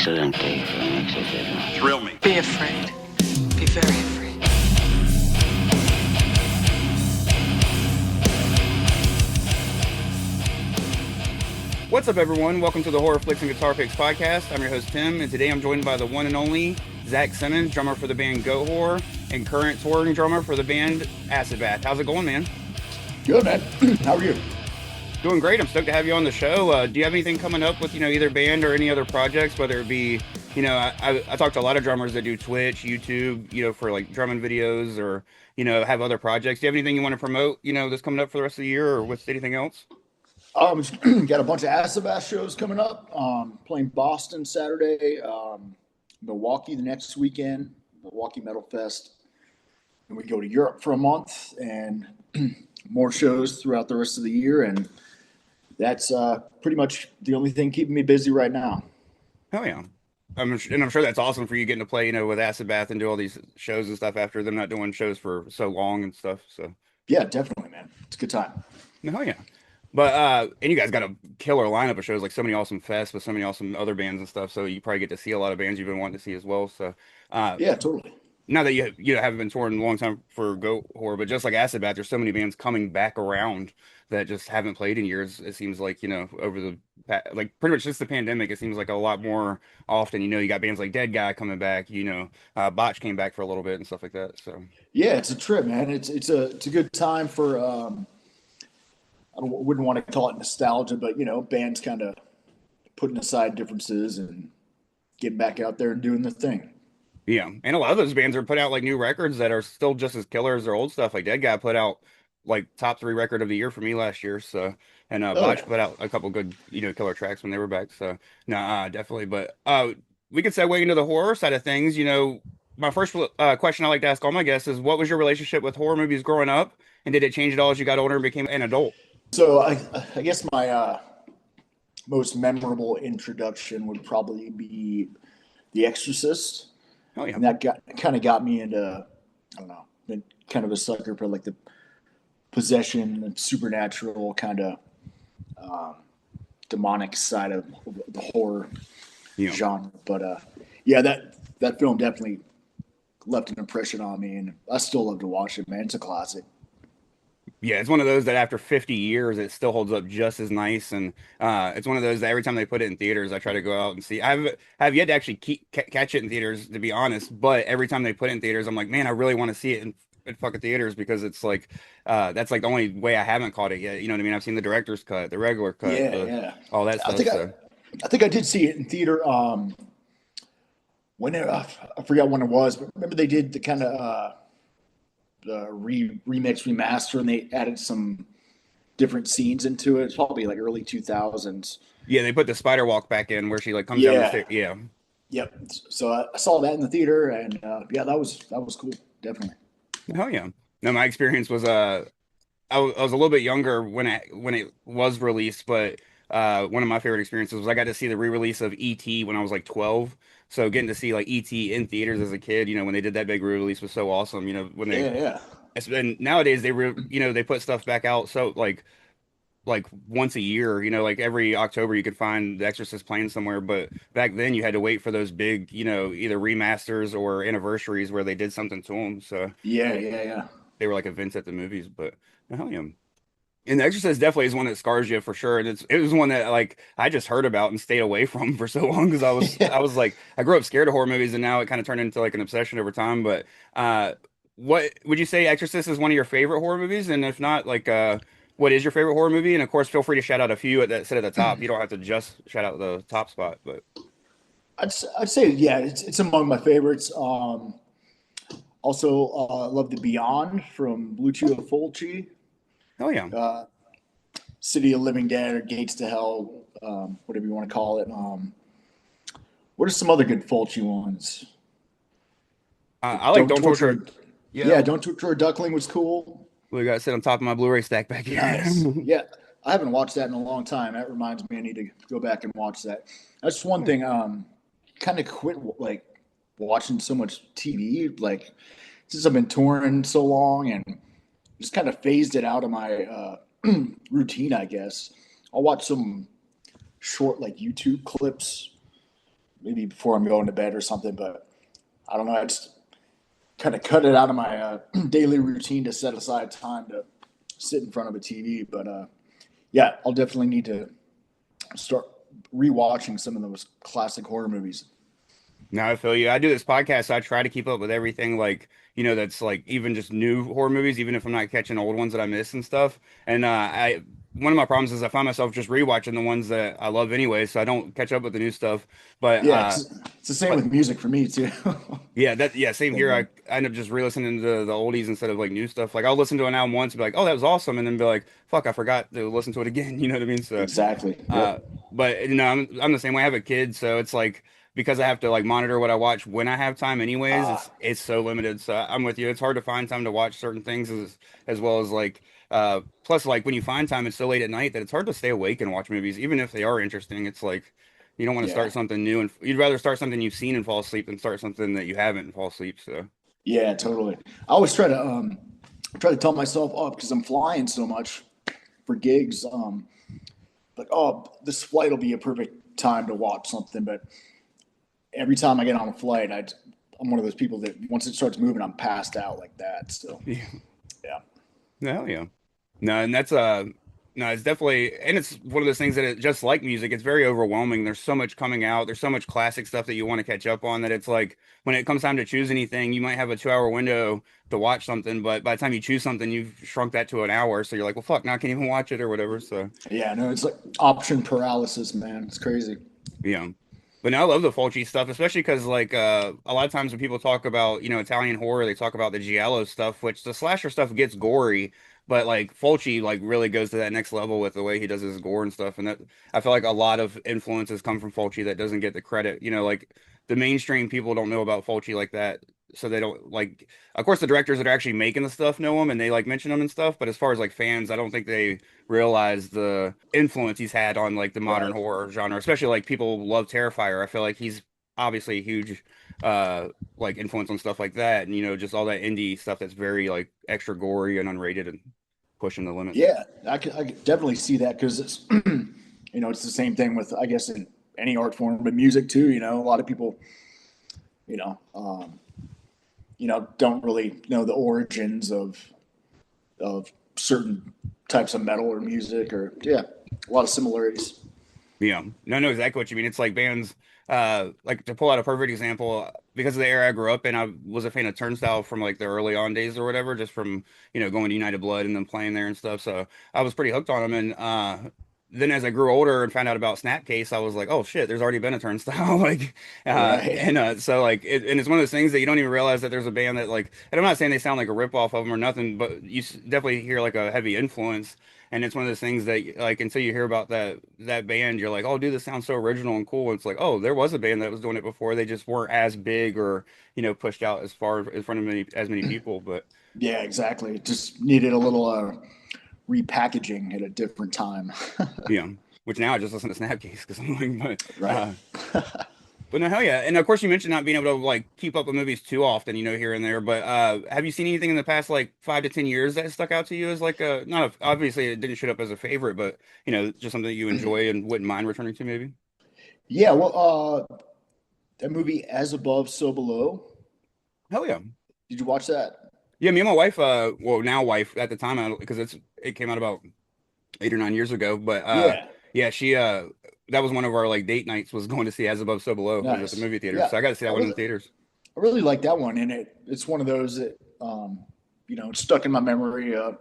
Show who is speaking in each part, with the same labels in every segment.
Speaker 1: Excelente, excelente.
Speaker 2: Thrill me.
Speaker 3: Be afraid. Be very afraid.
Speaker 4: What's up, everyone? Welcome to the Horror Flicks and Guitar Picks podcast. I'm your host, Tim, and today I'm joined by the one and only Zack Simmons, drummer for the band Goatwhore, and current touring drummer for the band Acid Bath. How's it going, man?
Speaker 5: Good, man. How are you?
Speaker 4: Doing great. I'm stoked to have you on the show. Do you have anything coming up with, either band or any other projects, whether it be, I talk to a lot of drummers that do Twitch, YouTube, for like drumming videos or, have other projects. Do you have anything you want to promote, that's coming up for the rest of the year or with anything else?
Speaker 5: Got a bunch of Acid Bath shows coming up. Playing Boston Saturday, Milwaukee the next weekend, Milwaukee Metal Fest. And we go to Europe for a month and more shows throughout the rest of the year. And that's pretty much the only thing keeping me busy right now.
Speaker 4: Oh, yeah. I'm sure that's awesome for you getting to play, with Acid Bath and do all these shows and stuff after them not doing shows for so long and stuff. So
Speaker 5: yeah, definitely, man. It's a good time.
Speaker 4: Oh, yeah. But and you guys got a killer lineup of shows, like so many awesome fests with so many awesome other bands and stuff. So you probably get to see a lot of bands you've been wanting to see as well. So
Speaker 5: yeah, totally.
Speaker 4: Not that you haven't been touring a long time for Goatwhore, but just like Acid Bath, there's so many bands coming back around that just haven't played in years. It seems like over the pretty much since the pandemic, it seems like a lot more often. You got bands like Dead Guy coming back. Botch came back for a little bit and stuff like that. So
Speaker 5: yeah, it's a trip, man. It's a good time for. Wouldn't want to call it nostalgia, but bands kind of putting aside differences and getting back out there and doing the thing.
Speaker 4: Yeah, and a lot of those bands are put out like new records that are still just as killer as their old stuff. Like Dead Guy put out like top 3 record of the year for me last year. So Botch put out a couple good killer tracks when they were back. So definitely. But we could segue into the horror side of things. My first question I like to ask all my guests is, what was your relationship with horror movies growing up, and did it change at all as you got older and became an adult?
Speaker 5: So I guess my most memorable introduction would probably be The Exorcist.
Speaker 4: Oh, yeah.
Speaker 5: And that kind of got me into, I don't know, been kind of a sucker for like the possession and supernatural kind of demonic side of the horror genre. But yeah, that film definitely left an impression on me, and I still love to watch it, man. It's a classic.
Speaker 4: Yeah, it's one of those that after 50 years, it still holds up just as nice. And it's one of those that every time they put it in theaters, I try to go out and see. I've yet to actually catch it in theaters, to be honest. But every time they put it in theaters, I'm like, man, I really want to see it in fucking theaters, because it's like that's like the only way I haven't caught it yet. You know what I mean? I've seen the director's cut, the regular cut, all that stuff.
Speaker 5: I think I did see it in theater. I forgot when it was, but remember they did the kind of remix remaster, and they added some different scenes into it. It's probably like early 2000s.
Speaker 4: Yeah, they put the spider walk back in where she like comes down the stairs. Yeah.
Speaker 5: Yep. So I saw that in the theater, and that was cool. Definitely.
Speaker 4: Oh yeah. No, my experience was I was a little bit younger when it was released, but one of my favorite experiences was I got to see the re-release of E.T. when I was like 12. So getting to see like E.T. in theaters as a kid, when they did that big re-release was so awesome. When they and nowadays they put stuff back out so like once a year. Like every October you could find The Exorcist playing somewhere, but back then you had to wait for those big either remasters or anniversaries where they did something to them. So
Speaker 5: yeah.
Speaker 4: They were like events at the movies, but hell yeah. And The Exorcist definitely is one that scars you for sure. And it was one that like I just heard about and stayed away from for so long, because I was like, I grew up scared of horror movies, and now it kind of turned into like an obsession over time. But what would you say Exorcist is one of your favorite horror movies? And if not, like what is your favorite horror movie? And of course, feel free to shout out a few that sit at the top. You don't have to just shout out the top spot, but
Speaker 5: I'd say it's among my favorites. Also, love The Beyond from Lucio Fulci.
Speaker 4: Oh yeah.
Speaker 5: City of Living Dead or Gates to Hell, whatever you want to call it. What are some other good Fulci ones?
Speaker 4: I like Don't Torture.
Speaker 5: Yeah, Don't Torture a Duckling was cool.
Speaker 4: We got to sit on top of my Blu-ray stack back here.
Speaker 5: Nice. Yeah, I haven't watched that in a long time. That reminds me I need to go back and watch that. That's one thing. Kind of quit like watching so much TV, like since I've been touring so long, and just kind of phased it out of my routine, I guess. I'll watch some short like YouTube clips maybe before I'm going to bed or something. But I don't know. I just kind of cut it out of my daily routine to set aside time to sit in front of a TV. But yeah, I'll definitely need to start rewatching some of those classic horror movies.
Speaker 4: No, I feel you. I do this podcast, so I try to keep up with everything, like, that's like even just new horror movies, even if I'm not catching old ones that I miss and stuff. And one of my problems is I find myself just rewatching the ones that I love anyway, so I don't catch up with the new stuff. But
Speaker 5: Yeah, it's the same with music for me too.
Speaker 4: yeah, same here. I end up just re-listening to the oldies instead of like new stuff. Like I'll listen to an album once and be like, oh, that was awesome, and then be like, fuck, I forgot to listen to it again. You know what I mean? So
Speaker 5: Exactly.
Speaker 4: uh,
Speaker 5: Yep.
Speaker 4: but I'm the same way. I have a kid, so it's like because I have to like monitor what I watch when I have time anyways, it's so limited. So I'm with you. It's hard to find time to watch certain things as well as like plus like when you find time it's so late at night that it's hard to stay awake and watch movies, even if they are interesting. It's like you don't want to
Speaker 5: Yeah.
Speaker 4: start something new and you'd rather start something you've seen and fall asleep than start something that you haven't and fall asleep. So
Speaker 5: Yeah, totally. I always try to tell myself, oh, because I'm flying so much for gigs, like, oh, this flight will be a perfect time to watch something. But every time I get on a flight, I'm one of those people that once it starts moving, I'm passed out like that. So
Speaker 4: yeah.
Speaker 5: yeah,
Speaker 4: No, yeah. No, and that's no, it's definitely and it's one of those things that just like music, it's very overwhelming. There's so much coming out. There's so much classic stuff that you want to catch up on that it's like when it comes time to choose anything, you might have a 2 hour window to watch something, but by the time you choose something, you've shrunk that to an hour. So you're like, well, fuck, now I can't even watch it or whatever. So
Speaker 5: yeah, no, it's like option paralysis, man. It's crazy.
Speaker 4: yeah. But no, I love the Fulci stuff, especially because like a lot of times when people talk about, Italian horror, they talk about the giallo stuff, which the slasher stuff gets gory, but like Fulci like really goes to that next level with the way he does his gore and stuff. And that I feel like a lot of influences come from Fulci that doesn't get the credit. Like the mainstream people don't know about Fulci like that. So they don't like, of course, the directors that are actually making the stuff know him and they like mention him and stuff. But as far as like fans, I don't think they realize the influence he's had on like the modern
Speaker 5: Right.
Speaker 4: horror genre, especially like people love Terrifier. I feel like he's obviously a huge uh like influence on stuff like that, and just all that indie stuff that's very like extra gory and unrated and pushing the limits.
Speaker 5: Yeah, I could definitely see that because it's it's the same thing with I guess in any art form, but music too. A lot of people you know um, don't really know the origins of certain types of metal or music or yeah, a lot of similarities.
Speaker 4: Yeah, no, I know exactly what you mean. It's like bands, like to pull out a perfect example, because of the era I grew up in, I was a fan of Turnstile from like the early on days or whatever, just from, going to United Blood and then playing there and stuff. So I was pretty hooked on them. And then as I grew older and found out about Snapcase, I was like, oh shit, there's already been a Turnstile. Like,
Speaker 5: Right.
Speaker 4: so like, and it's one of those things that you don't even realize that there's a band that like, and I'm not saying they sound like a ripoff of them or nothing, but you definitely hear like a heavy influence. And it's one of those things that like until you hear about that band, you're like, oh, dude, this sounds so original and cool. And it's like, oh, there was a band that was doing it before. They just weren't as big or pushed out as far in front of many people. But
Speaker 5: Yeah, exactly. It just needed a little repackaging at a different time.
Speaker 4: yeah, which now I just listen to Snapcase because I'm like,
Speaker 5: Right.
Speaker 4: but no, hell yeah. And of course, you mentioned not being able to like keep up with movies too often, here and there. But have you seen anything in the past like 5 to 10 years that stuck out to you as like a not a, obviously it didn't show up as a favorite, but just something that you enjoy and wouldn't mind returning to maybe?
Speaker 5: Yeah, well, that movie As Above, So Below.
Speaker 4: Hell yeah.
Speaker 5: Did you watch that?
Speaker 4: Yeah, me and my wife, well, now wife at the time, because it came out about 8 or 9 years ago. But
Speaker 5: Yeah,
Speaker 4: yeah, she that was one of our like date nights was going to see As Above, So Below. It was at the
Speaker 5: nice.
Speaker 4: movie theater,
Speaker 5: Yeah,
Speaker 4: so I got to see
Speaker 5: I
Speaker 4: that one in
Speaker 5: really,
Speaker 4: the theaters.
Speaker 5: I really like that one, and it's one of those that it's stuck in my memory of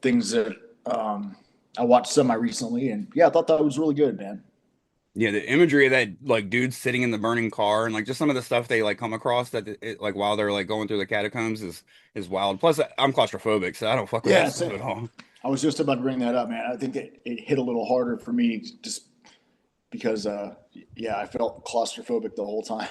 Speaker 5: things that I watched semi recently, and yeah, I thought that was really good, man.
Speaker 4: Yeah, the imagery of that like dude sitting in the burning car and like just some of the stuff they like come across that like while they're like going through the catacombs is wild. Plus, I'm claustrophobic, so I don't fuck with that
Speaker 5: Yeah,
Speaker 4: stuff at
Speaker 5: same.
Speaker 4: all.
Speaker 5: I was just about to bring that up, man. I think it hit a little harder for me just because, yeah, I felt claustrophobic the whole time.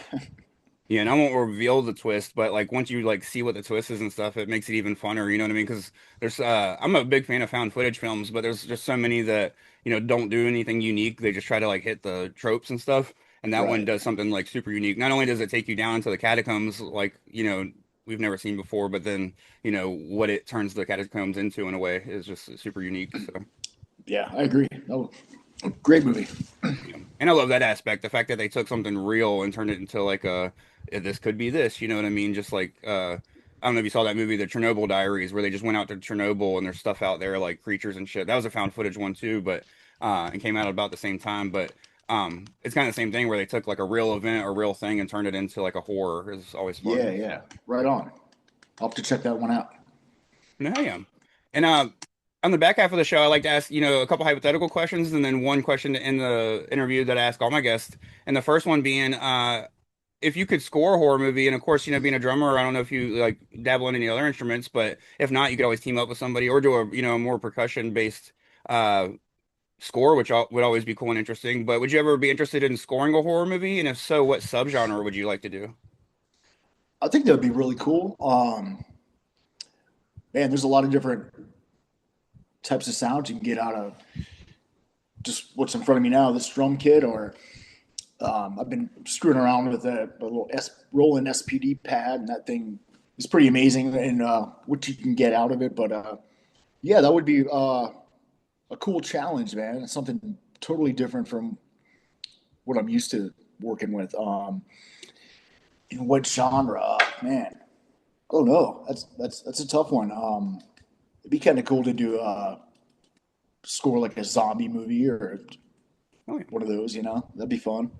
Speaker 4: Yeah, and I won't reveal the twist, but like once you like see what the twist is and stuff, it makes it even funner. You know what I mean? Because there's I'm a big fan of found footage films, but there's just so many that don't do anything unique. They just try to like hit the tropes and stuff. And that one
Speaker 5: Right.
Speaker 4: does something like super unique. Not only does it take you down to the catacombs, like we've never seen before, but then what it turns the catacombs into in a way is just super unique. So
Speaker 5: Yeah, I agree. Oh, great movie.
Speaker 4: yeah. And I love that aspect, the fact that they took something real and turned it into like this could be this, you know what I mean? Just like I don't know if you saw that movie, The Chernobyl Diaries, where they just went out to Chernobyl and there's stuff out there like creatures and shit. That was a found footage one too, but and came out about the same time. But it's kind of the same thing where they took like a real event or real thing and turned it into like a horror. It's always
Speaker 5: Yeah,
Speaker 4: fun.
Speaker 5: yeah, right on. I'll have to check that one out.
Speaker 4: No, yeah. And on the back half of the show, I like to ask, a couple hypothetical questions and then one question to end the interview that I ask all my guests. And the first one being, if you could score a horror movie, and of course, being a drummer, I don't know if you like dabble in any other instruments, but if not, you could always team up with somebody or do a more percussion based uh score, which would always be cool and interesting. But would you ever be interested in scoring a horror movie? And if so, what subgenre would you like to do?
Speaker 5: I think that would be really cool. Man, there's a lot of different types of sounds you can get out of just what's in front of me now, this drum kit, or I've been screwing around with a little Roland SPD pad, and that thing is pretty amazing in what you can get out of it. But yeah, that would be a cool challenge, man. It's something totally different from what I'm used to working with. In what genre, man? I don't know. That's a tough one. It'd be kind of cool to do score like a zombie movie or
Speaker 4: Oh, yeah.
Speaker 5: one of those. That'd be fun.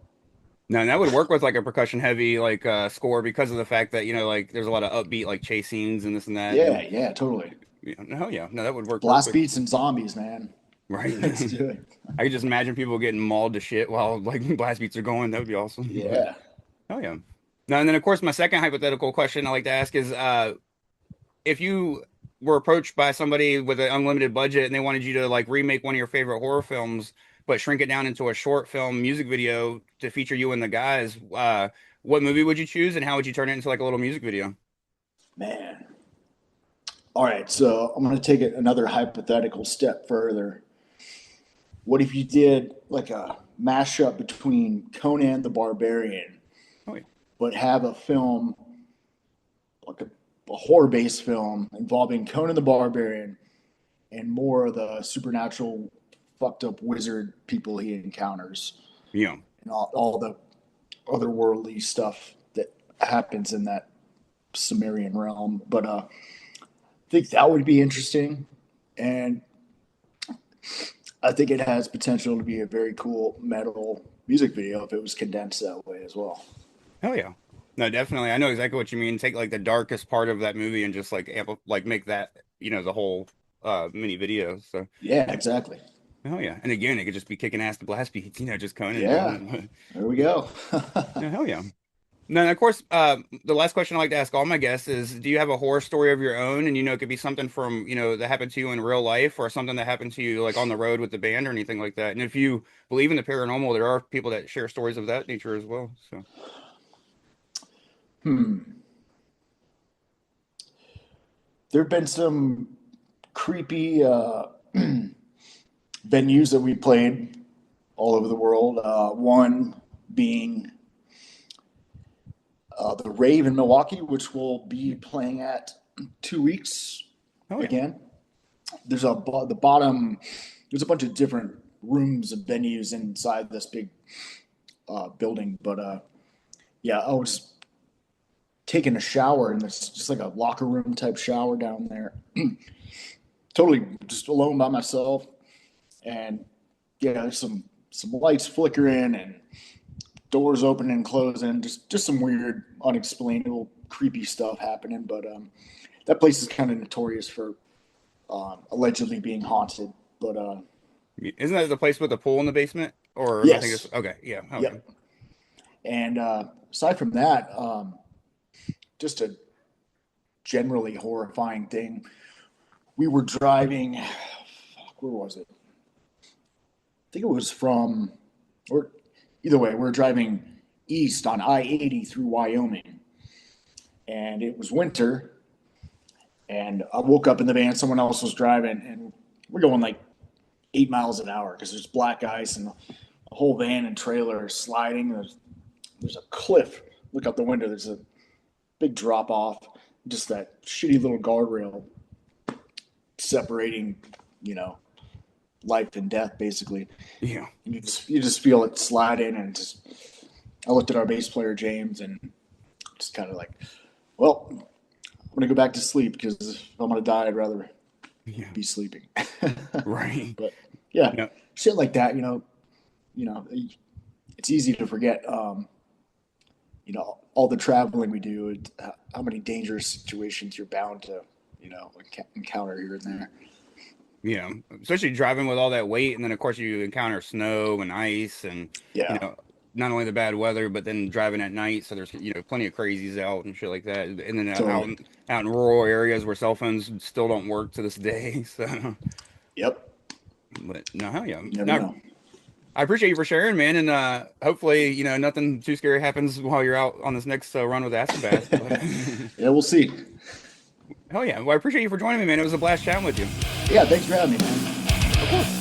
Speaker 4: No, and that would work with like a percussion heavy like score because of the fact that like there's a lot of upbeat like chase scenes and this and that.
Speaker 5: Yeah,
Speaker 4: And
Speaker 5: yeah, totally.
Speaker 4: no, yeah, no, that would work
Speaker 5: Blast
Speaker 4: perfect.
Speaker 5: beats and zombies, man.
Speaker 4: Right.
Speaker 5: Let's do it.
Speaker 4: I could just imagine people getting mauled to shit while like blast beats are going. That would be awesome. But
Speaker 5: Yeah.
Speaker 4: oh yeah. Now and then of course my second hypothetical question I like to ask is if you were approached by somebody with an unlimited budget and they wanted you to like remake one of your favorite horror films, but shrink it down into a short film music video to feature you and the guys, what movie would you choose and how would you turn it into like a little music video?
Speaker 5: Man. All right, so I'm going to take it another hypothetical step further. What if you did like a mashup between Conan the Barbarian,
Speaker 4: Oh yeah.
Speaker 5: but have a film like a horror-based film involving Conan the Barbarian and more of the supernatural, fucked up wizard people he encounters,
Speaker 4: Yeah.
Speaker 5: and all the otherworldly stuff that happens in that Sumerian realm. But I think that would be interesting, and I think it has potential to be a very cool metal music video if it was condensed that way as well.
Speaker 4: Hell yeah. No, definitely. I know exactly what you mean. Take like the darkest part of that movie and just like like make that, the whole mini video. So
Speaker 5: Yeah, exactly.
Speaker 4: hell yeah. And again, it could just be kicking ass to blast beats, just Conan
Speaker 5: Yeah,
Speaker 4: doing it.
Speaker 5: there we go.
Speaker 4: No, hell yeah. No, and of course, the last question I like to ask all my guests is, do you have a horror story of your own? And it could be something from, that happened to you in real life or something that happened to you like on the road with the band or anything like that. And if you believe in the paranormal, there are people that share stories of that nature as well. So
Speaker 5: Hmm. There have been some creepy venues that we played all over the world. One being the Rave in Milwaukee, which we'll be playing at 2 weeks
Speaker 4: oh yeah.
Speaker 5: again. There's the bottom. There's a bunch of different rooms and venues inside this big building, but yeah, I was taking a shower and it's just like a locker room type shower down there. Totally just alone by myself, and yeah, there's some lights flickering and doors opening and closing, just some weird, unexplainable, creepy stuff happening. But that place is kind of notorious for allegedly being haunted. But
Speaker 4: Isn't that the place with the pool in the basement? Or am I thinking
Speaker 5: yes,
Speaker 4: okay, yeah. Oh yeah.
Speaker 5: yep. And aside from that, just a generally horrifying thing. We were driving. Where was it? I think it was from, or either way, we were driving east on I-80 through Wyoming, and it was winter. And I woke up in the van. Someone else was driving, and we're going like 8 miles an hour because there's black ice and the whole van and trailer is sliding. There's a cliff. Look out the window. There's a big drop off. Just that shitty little guardrail separating, life and death, basically.
Speaker 4: Yeah.
Speaker 5: And you just feel it sliding, and just I looked at our bass player James and just kind of like, well, I'm gonna go back to sleep because if I'm gonna die, I'd rather
Speaker 4: Yeah.
Speaker 5: be sleeping.
Speaker 4: Right.
Speaker 5: But yeah,
Speaker 4: Yeah.
Speaker 5: shit like that, it's easy to forget. All the traveling we do, and how many dangerous situations you're bound to, encounter here and there.
Speaker 4: Yeah. Especially driving with all that weight, and then of course you encounter snow and ice, and
Speaker 5: Yeah.
Speaker 4: not only the bad weather, but then driving at night. So there's plenty of crazies out and shit like that, and then
Speaker 5: Totally.
Speaker 4: out in rural areas where cell phones still don't work to this day. So,
Speaker 5: Yep.
Speaker 4: but no, hell yeah.
Speaker 5: You never
Speaker 4: No,
Speaker 5: know.
Speaker 4: I appreciate you for sharing, man, and hopefully, nothing too scary happens while you're out on this next run with acid bath. But
Speaker 5: Yeah, we'll see.
Speaker 4: hell yeah. Well, I appreciate you for joining me, man. It was a blast chatting with you.
Speaker 5: Yeah, thanks for having me, man.
Speaker 4: Of course.